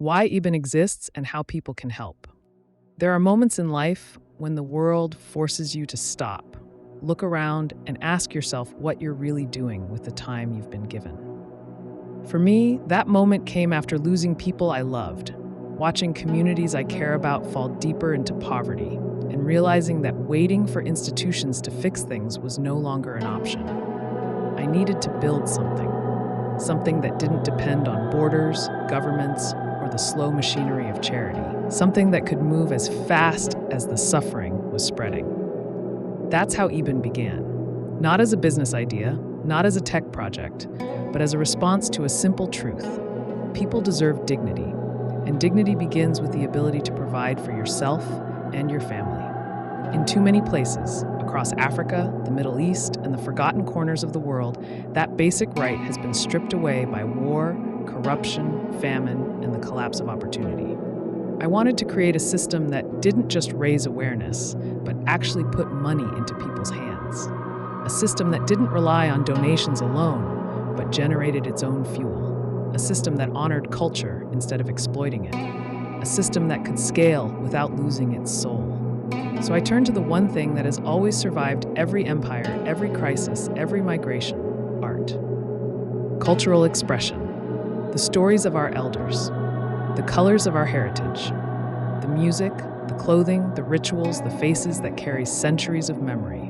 why Eben exists, and how people can help. There are moments in life when the world forces you to stop, look around, and ask yourself what you're really doing with the time you've been given. For me, that moment came after losing people I loved, watching communities I care about fall deeper into poverty, and realizing that waiting for institutions to fix things was no longer an option. I needed to build something that didn't depend on borders, governments, or the slow machinery of charity, something that could move as fast as the suffering was spreading. That's how Eben began, not as a business idea, not as a tech project, but as a response to a simple truth. People deserve dignity, and dignity begins with the ability to provide for yourself and your family. In too many places, across Africa, the Middle East, and the forgotten corners of the world, that basic right has been stripped away by war, corruption, famine, and the collapse of opportunity. I wanted to create a system that didn't just raise awareness, but actually put money into people's hands. A system that didn't rely on donations alone, but generated its own fuel. A system that honored culture instead of exploiting it. A system that could scale without losing its soul. So I turned to the one thing that has always survived every empire, every crisis, every migration: art. Cultural expression. The stories of our elders. The colors of our heritage. The music, the clothing, the rituals, the faces that carry centuries of memory.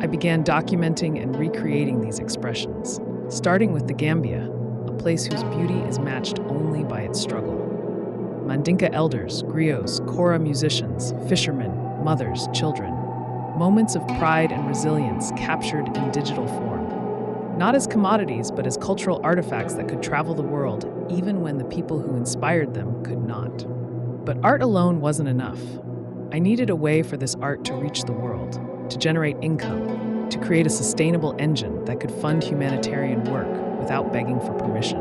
I began documenting and recreating these expressions, starting with the Gambia, a place whose beauty is matched only by its struggle. Mandinka elders, griots, kora musicians, fishermen, mothers, children. Moments of pride and resilience captured in digital form. Not as commodities, but as cultural artifacts that could travel the world, even when the people who inspired them could not. But art alone wasn't enough. I needed a way for this art to reach the world, to generate income, to create a sustainable engine that could fund humanitarian work without begging for permission.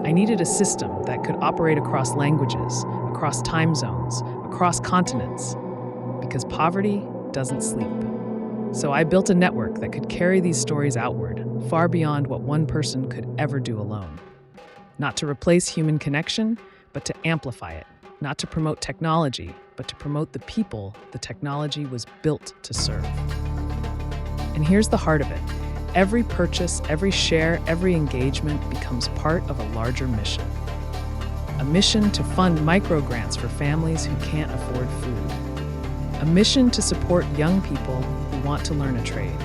I needed a system that could operate across languages, across time zones, across continents, because poverty doesn't sleep. So I built a network that could carry these stories outward, far beyond what one person could ever do alone. Not to replace human connection, but to amplify it. Not to promote technology, but to promote the people the technology was built to serve. And here's the heart of it. Every purchase, every share, every engagement becomes part of a larger mission. A mission to fund microgrants for families who can't afford food. A mission to support young people who want to learn a trade.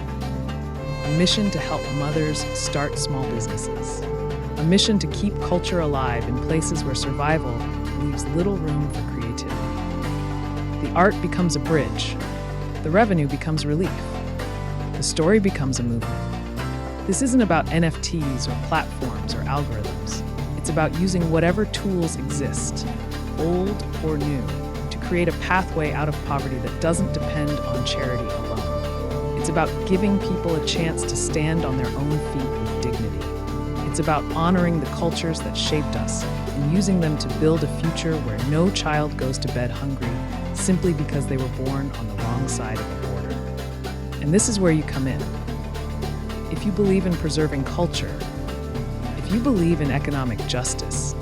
A mission to help mothers start small businesses. A mission to keep culture alive in places where survival leaves little room for creativity. The art becomes a bridge. The revenue becomes relief. The story becomes a movement. This isn't about NFTs or platforms or algorithms. It's about using whatever tools exist, old or new, to create a pathway out of poverty that doesn't depend on charity alone. It's about giving people a chance to stand on their own feet with dignity. It's about honoring the cultures that shaped us and using them to build a future where no child goes to bed hungry simply because they were born on the wrong side of the border. And this is where you come in. If you believe in preserving culture, if you believe in economic justice,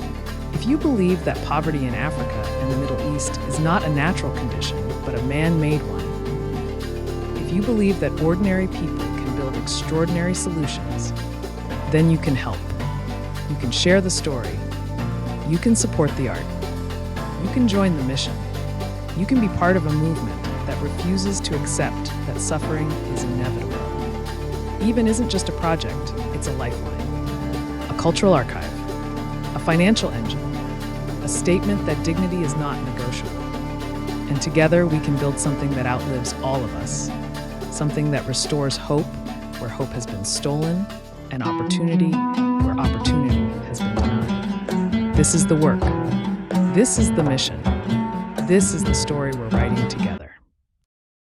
if you believe that poverty in Africa and the Middle East is not a natural condition, but a man-made one, if you believe that ordinary people can build extraordinary solutions, then you can help. You can share the story. You can support the art. You can join the mission. You can be part of a movement that refuses to accept that suffering is inevitable. Eben isn't just a project, it's a lifeline. A cultural archive. A financial engine. A statement that dignity is not negotiable. And together we can build something that outlives all of us. Something that restores hope where hope has been stolen, and opportunity where opportunity has been denied. This is the work. This is the mission. This is the story we're writing together.